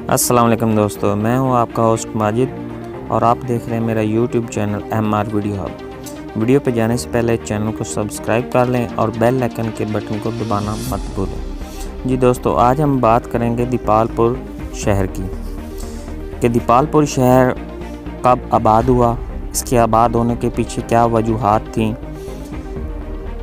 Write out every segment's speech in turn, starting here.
السلام علیکم دوستو، میں ہوں آپ کا ہوسٹ ماجد اور آپ دیکھ رہے ہیں میرا YouTube channel MR video hub. Video پہ جانے سے پہلے چینل کو سبسکرائب کر لیں اور بیل آئیکن کے بٹن کو دبانا مت بھولیں۔ جی دوستو، آج ہم بات کریں گے دیپال پور شہر کی کہ دیپال پور شہر کب آباد ہوا، اس کے آباد ہونے کے پیچھے کیا وجوہات تھیں۔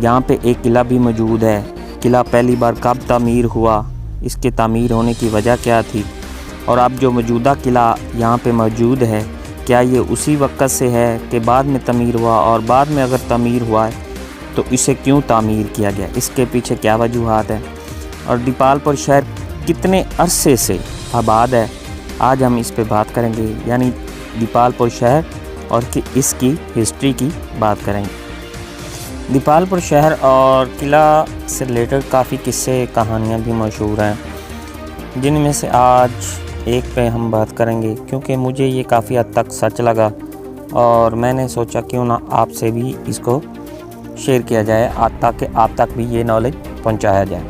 یہاں پہ ایک قلعہ بھی موجود ہے، قلعہ پہلی بار کب تعمیر ہوا، اس کے تعمیر ہونے کی وجہ کیا تھی، اور اب جو موجودہ قلعہ یہاں پہ موجود ہے کیا یہ اسی وقت سے ہے کہ بعد میں تعمیر ہوا، اور بعد میں اگر تعمیر ہوا ہے تو اسے کیوں تعمیر کیا گیا، اس کے پیچھے کیا وجوہات ہیں، اور دیپال پور شہر کتنے عرصے سے آباد ہے، آج ہم اس پہ بات کریں گے، یعنی دیپال پور شہر اور اس کی ہسٹری کی بات کریں گے۔ دیپال پور شہر اور قلعہ سے ریلیٹڈ کافی قصے کہانیاں بھی مشہور ہیں، جن میں سے آج ایک پہ ہم بات کریں گے کیونکہ مجھے یہ کافی حد تک سچ لگا اور میں نے سوچا کیوں نہ آپ سے بھی اس کو شیئر کیا جائے تاکہ آپ تک بھی یہ نالج پہنچایا جائے۔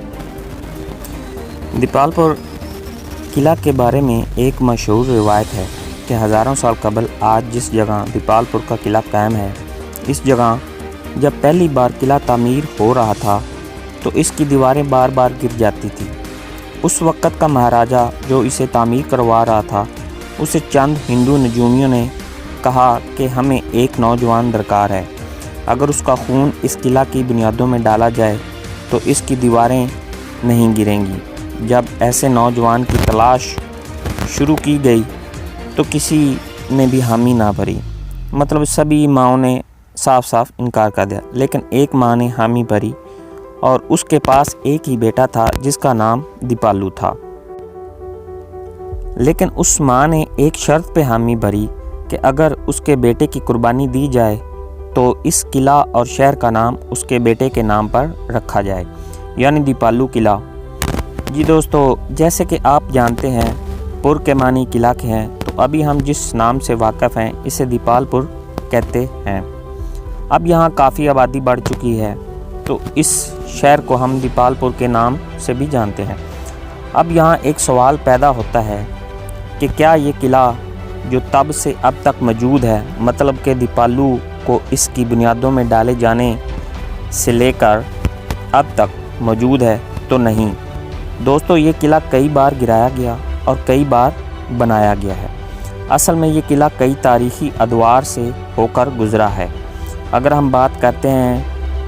دیپال پور قلعہ کے بارے میں ایک مشہور روایت ہے کہ ہزاروں سال قبل آج جس جگہ دیپال پور کا قلعہ قائم ہے، اس جگہ جب پہلی بار قلعہ تعمیر ہو رہا تھا تو اس کی دیواریں بار بار گر جاتی تھی۔ اس وقت کا مہاراجہ جو اسے تعمیر کروا رہا تھا، اسے چند ہندو نجومیوں نے کہا کہ ہمیں ایک نوجوان درکار ہے، اگر اس کا خون اس قلعہ کی بنیادوں میں ڈالا جائے تو اس کی دیواریں نہیں گریں گی۔ جب ایسے نوجوان کی تلاش شروع کی گئی تو کسی نے بھی حامی نہ بھری، مطلب سبھی ماؤں نے صاف صاف انکار کر دیا، لیکن ایک ماں نے حامی بھری اور اس کے پاس ایک ہی بیٹا تھا جس کا نام دیپالو تھا، لیکن اس ماں نے ایک شرط پہ حامی بھری کہ اگر اس کے بیٹے کی قربانی دی جائے تو اس قلعہ اور شہر کا نام اس کے بیٹے کے نام پر رکھا جائے، یعنی دیپالو قلعہ۔ جی دوستو، جیسے کہ آپ جانتے ہیں پور کے معنی قلعہ کے ہیں، تو ابھی ہم جس نام سے واقف ہیں اسے دیپال پور کہتے ہیں۔ اب یہاں کافی آبادی بڑھ چکی ہے تو اس شہر کو ہم دیپال پور کے نام سے بھی جانتے ہیں۔ اب یہاں ایک سوال پیدا ہوتا ہے کہ کیا یہ قلعہ جو تب سے اب تک موجود ہے، مطلب کہ دیپالو کو اس کی بنیادوں میں ڈالے جانے سے لے کر اب تک موجود ہے تو نہیں؟ دوستو، یہ قلعہ کئی بار گرایا گیا اور کئی بار بنایا گیا ہے۔ اصل میں یہ قلعہ کئی تاریخی ادوار سے ہو کر گزرا ہے۔ اگر ہم بات کرتے ہیں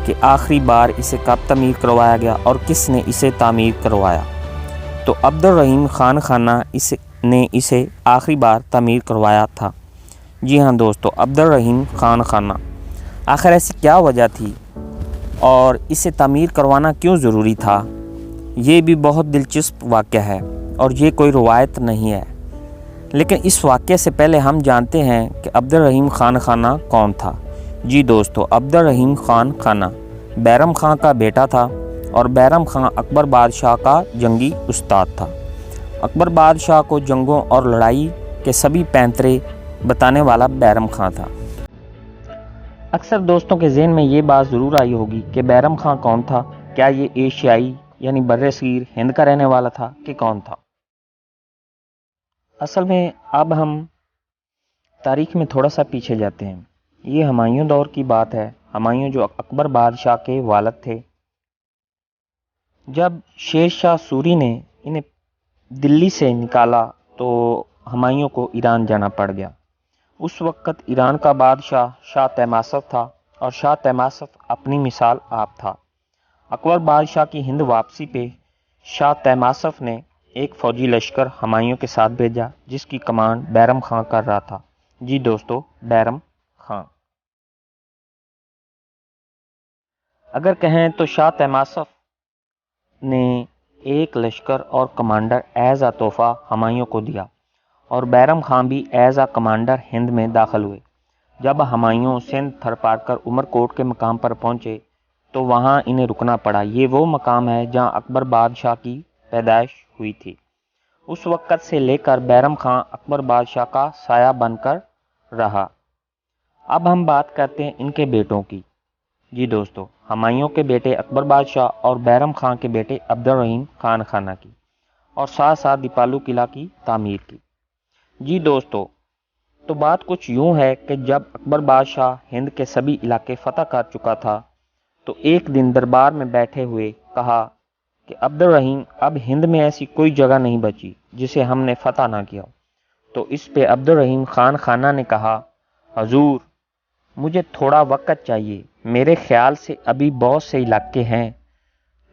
کہ آخری بار اسے کب تعمیر کروایا گیا اور کس نے اسے تعمیر کروایا، تو عبدالرحیم خان خانہ نے اسے آخری بار تعمیر کروایا تھا۔ جی ہاں دوستو، عبدالرحیم خان خانہ۔ آخر ایسی کیا وجہ تھی اور اسے تعمیر کروانا کیوں ضروری تھا؟ یہ بھی بہت دلچسپ واقعہ ہے اور یہ کوئی روایت نہیں ہے، لیکن اس واقعے سے پہلے ہم جانتے ہیں کہ عبدالرحیم خان خانہ کون تھا۔ جی دوستو، عبدالرحیم خان خانہ بیرم خان کا بیٹا تھا اور بیرم خان اکبر بادشاہ کا جنگی استاد تھا۔ اکبر بادشاہ کو جنگوں اور لڑائی کے سبھی پینترے بتانے والا بیرم خان تھا۔ اکثر دوستوں کے ذہن میں یہ بات ضرور آئی ہوگی کہ بیرم خان کون تھا، کیا یہ ایشیائی یعنی برصغیر ہند کا رہنے والا تھا کہ کون تھا؟ اصل میں اب ہم تاریخ میں تھوڑا سا پیچھے جاتے ہیں۔ یہ ہمایوں دور کی بات ہے۔ ہمایوں جو اکبر بادشاہ کے والد تھے، جب شیر شاہ سوری نے انہیں دلی سے نکالا تو ہمایوں کو ایران جانا پڑ گیا۔ اس وقت ایران کا بادشاہ شاہ طہماسپ تھا اور شاہ طہماسپ اپنی مثال آپ تھا۔ اکبر بادشاہ کی ہند واپسی پہ شاہ طہماسپ نے ایک فوجی لشکر ہمایوں کے ساتھ بھیجا جس کی کمانڈ بیرم خان کر رہا تھا۔ جی دوستو، بیرم خان۔ اگر کہیں تو شاہ طہماسپ نے ایک لشکر اور کمانڈر ایز اے تحفہ ہمایوں کو دیا اور بیرم خان بھی ایز اے کمانڈر ہند میں داخل ہوئے۔ جب ہمایوں سندھ تھر پار کر عمر کوٹ کے مقام پر پہنچے تو وہاں انہیں رکنا پڑا۔ یہ وہ مقام ہے جہاں اکبر بادشاہ کی پیدائش ہوئی تھی۔ اس وقت سے لے کر بیرم خان اکبر بادشاہ کا سایہ بن کر رہا۔ اب ہم بات کرتے ہیں ان کے بیٹوں کی۔ جی دوستو، ہمایوں کے بیٹے اکبر بادشاہ اور بیرم خان کے بیٹے عبدالرحیم خان خانہ کی۔ اور ساتھ ساتھ دیپالو قلعہ کی تعمیر کی۔ جی دوستو، تو بات کچھ یوں ہے کہ جب اکبر بادشاہ ہند کے سبھی علاقے فتح کر چکا تھا تو ایک دن دربار میں بیٹھے ہوئے کہا کہ عبد الرحیم، اب ہند میں ایسی کوئی جگہ نہیں بچی جسے ہم نے فتح نہ کیا۔ تو اس پہ عبد الرحیم خان خانہ نے کہا، حضور مجھے تھوڑا وقت چاہیے، میرے خیال سے ابھی بہت سے علاقے ہیں۔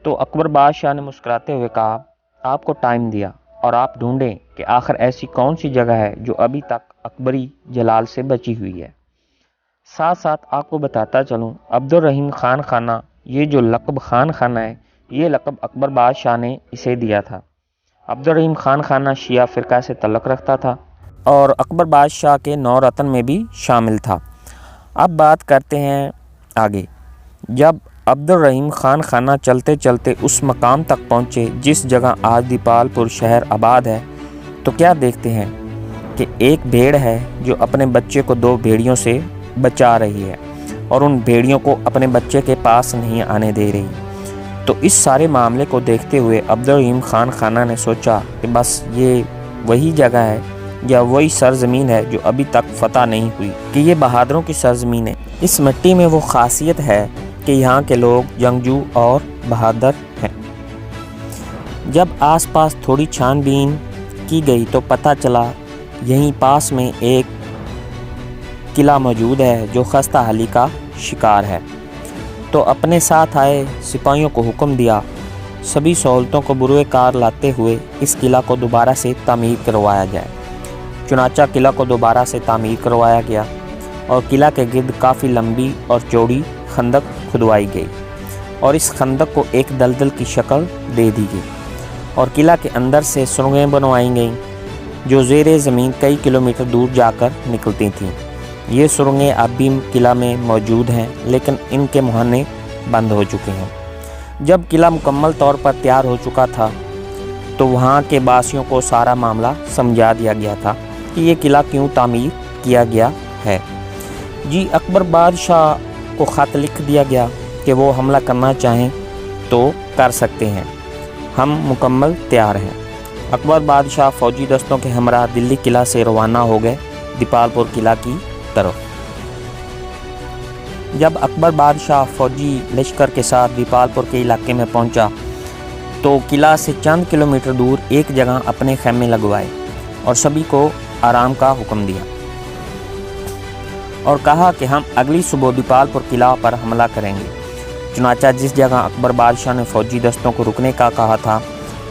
تو اکبر بادشاہ نے مسکراتے ہوئے کہا، آپ کو ٹائم دیا اور آپ ڈھونڈیں کہ آخر ایسی کون سی جگہ ہے جو ابھی تک اکبری جلال سے بچی ہوئی ہے۔ ساتھ ساتھ آپ کو بتاتا چلوں، عبد الرحیم خان خانہ، یہ جو لقب خان خانہ ہے، یہ لقب اکبر بادشاہ نے اسے دیا تھا۔ عبد الرحیم خان خانہ شیعہ فرقہ سے تعلق رکھتا تھا اور اکبر بادشاہ کے 9 رتن میں بھی شامل تھا۔ اب بات کرتے ہیں آگے۔ جب عبد الرحیم خان خانہ چلتے چلتے اس مقام تک پہنچے جس جگہ آج دیپال پور شہر آباد ہے، تو کیا دیکھتے ہیں کہ ایک بھیڑ ہے جو اپنے بچے کو 2 بھیڑیوں سے بچا رہی ہے اور ان بھیڑیوں کو اپنے بچے کے پاس نہیں آنے دے رہی۔ تو اس سارے معاملے کو دیکھتے ہوئے عبد الرحیم خان خانہ نے سوچا کہ بس یہ وہی جگہ ہے یا وہی سرزمین ہے جو ابھی تک فتح نہیں ہوئی، کہ یہ بہادروں کی سرزمین ہے۔ اس مٹی میں وہ خاصیت ہے کہ یہاں کے لوگ جنگجو اور بہادر ہیں۔ جب آس پاس تھوڑی چھان بین کی گئی تو پتہ چلا یہیں پاس میں ایک قلعہ موجود ہے جو خستہ حالی کا شکار ہے۔ تو اپنے ساتھ آئے سپاہیوں کو حکم دیا سبھی سہولتوں کو بروئے کار لاتے ہوئے اس قلعہ کو دوبارہ سے تعمیر کروایا جائے۔ چنانچہ قلعہ کو دوبارہ سے تعمیر کروایا گیا اور قلعہ کے گرد کافی لمبی اور چوڑی خندق کھدوائی گئی اور اس خندق کو ایک دلدل کی شکل دے دی گئی اور قلعہ کے اندر سے سرنگیں بنوائی گئیں جو زیر زمین کئی کلومیٹر دور جا کر نکلتی تھیں۔ یہ سرنگیں اب بھی قلعہ میں موجود ہیں لیکن ان کے مہانے بند ہو چکے ہیں۔ جب قلعہ مکمل طور پر تیار ہو چکا تھا تو وہاں کے باسیوں کو سارا معاملہ سمجھا دیا گیا تھا کہ یہ قلعہ کیوں تعمیر کیا گیا ہے۔ جی اکبر بادشاہ کو خط لکھ دیا گیا کہ وہ حملہ کرنا چاہیں تو کر سکتے ہیں، ہم مکمل تیار ہیں۔ اکبر بادشاہ فوجی دستوں کے ہمراہ دلی قلعہ سے روانہ ہو گئے دیپال پور قلعہ کی طرف۔ جب اکبر بادشاہ فوجی لشکر کے ساتھ دیپال پور کے علاقے میں پہنچا تو قلعہ سے چند کلومیٹر دور ایک جگہ اپنے خیمے لگوائے اور سبھی کو آرام کا حکم دیا اور کہا کہ ہم اگلی صبح دیپال پور قلعہ پر حملہ کریں گے۔ چنانچہ جس جگہ اکبر بادشاہ نے فوجی دستوں کو رکنے کا کہا تھا،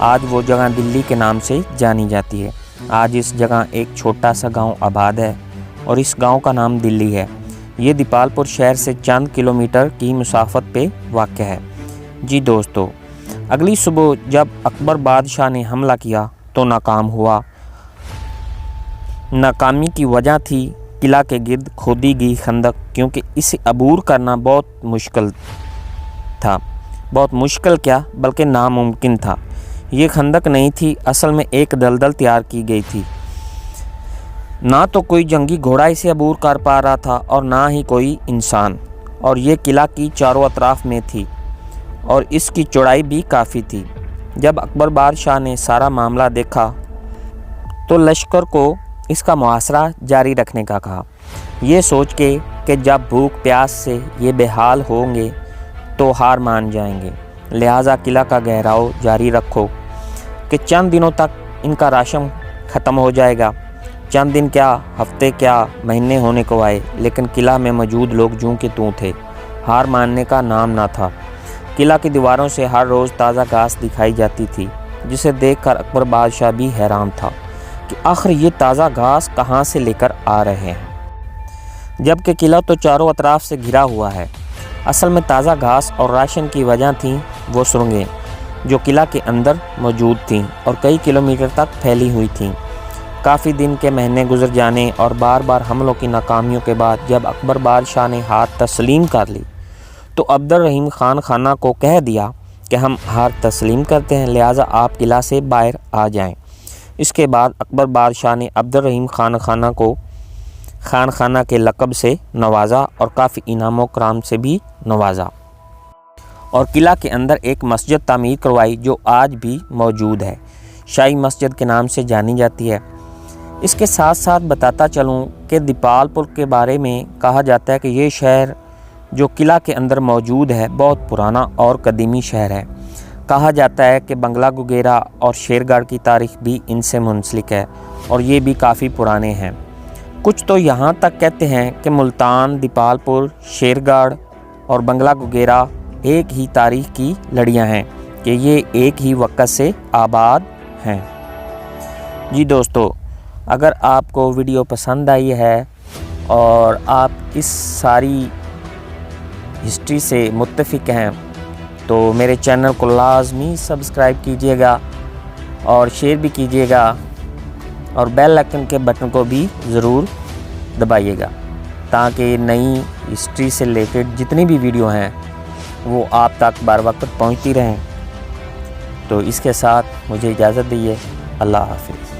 آج وہ جگہ دلی کے نام سے جانی جاتی ہے۔ آج اس جگہ ایک چھوٹا سا گاؤں آباد ہے اور اس گاؤں کا نام دلی ہے۔ یہ دیپال پور شہر سے چند کلومیٹر کی مسافت پہ واقع ہے۔ جی دوستو، اگلی صبح جب اکبر بادشاہ نے حملہ کیا تو ناکام ہوا۔ ناکامی کی وجہ تھی قلعہ کے گرد کھودی گئی خندق، کیونکہ اسے عبور کرنا بہت مشکل تھا۔ بہت مشکل کیا بلکہ ناممکن تھا۔ یہ خندق نہیں تھی، اصل میں ایک دلدل تیار کی گئی تھی۔ نہ تو کوئی جنگی گھوڑا اسے عبور کر پا رہا تھا اور نہ ہی کوئی انسان، اور یہ قلعہ کی چاروں اطراف میں تھی اور اس کی چوڑائی بھی کافی تھی۔ جب اکبر بادشاہ نے سارا معاملہ دیکھا تو لشکر کو اس کا محاصرہ جاری رکھنے کا کہا، یہ سوچ کے کہ جب بھوک پیاس سے یہ بے حال ہوں گے تو ہار مان جائیں گے، لہٰذا قلعہ کا گھیراؤ جاری رکھو کہ چند دنوں تک ان کا راشن ختم ہو جائے گا۔ چند دن کیا، ہفتے کیا، مہینے ہونے کو آئے، لیکن قلعہ میں موجود لوگ جوں کے توں تھے، ہار ماننے کا نام نہ تھا۔ قلعہ کی دیواروں سے ہر روز تازہ گھاس دکھائی جاتی تھی، جسے دیکھ کر اکبر بادشاہ بھی حیران تھا کہ آخر یہ تازہ گھاس کہاں سے لے کر آ رہے ہیں، جبکہ قلعہ تو چاروں اطراف سے گھرا ہوا ہے۔ اصل میں تازہ گھاس اور راشن کی وجہ تھیں وہ سرنگیں جو قلعہ کے اندر موجود تھیں اور کئی کلومیٹر تک پھیلی ہوئی تھیں۔ کافی دن کے مہینے گزر جانے اور بار بار حملوں کی ناکامیوں کے بعد جب اکبر بادشاہ نے ہار تسلیم کر لی تو عبد الرحیم خان خانہ کو کہہ دیا کہ ہم ہار تسلیم کرتے ہیں، لہٰذا آپ قلعہ سے باہر آ جائیں۔ اس کے بعد اکبر بادشاہ نے عبد الرحیم خان خانہ کو خان خانہ کے لقب سے نوازا اور کافی انعام و کرام سے بھی نوازا اور قلعہ کے اندر ایک مسجد تعمیر کروائی جو آج بھی موجود ہے۔ شاہی مسجد کے نام سے جانی جاتی ہے۔ اس کے ساتھ ساتھ بتاتا چلوں کہ دیپال پور کے بارے میں کہا جاتا ہے کہ یہ شہر جو قلعہ کے اندر موجود ہے بہت پرانا اور قدیمی شہر ہے۔ کہا جاتا ہے کہ بنگلہ گگیرا اور شیر گڑھ کی تاریخ بھی ان سے منسلک ہے اور یہ بھی کافی پرانے ہیں۔ کچھ تو یہاں تک کہتے ہیں کہ ملتان، دیپال پور، شیر گڑھ اور بنگلہ گگیرا ایک ہی تاریخ کی لڑیاں ہیں کہ یہ ایک ہی وقت سے آباد ہیں۔ جی دوستو، اگر آپ کو ویڈیو پسند آئی ہے اور آپ اس ساری ہسٹری سے متفق ہیں تو میرے چینل کو لازمی سبسکرائب کیجئے گا اور شیئر بھی کیجئے گا اور بیل آئکن کے بٹن کو بھی ضرور دبائیے گا تاکہ نئی ہسٹری سے ریلیٹڈ جتنی بھی ویڈیو ہیں وہ آپ تک بر وقت پہنچتی رہیں۔ تو اس کے ساتھ مجھے اجازت دیجیے، اللہ حافظ۔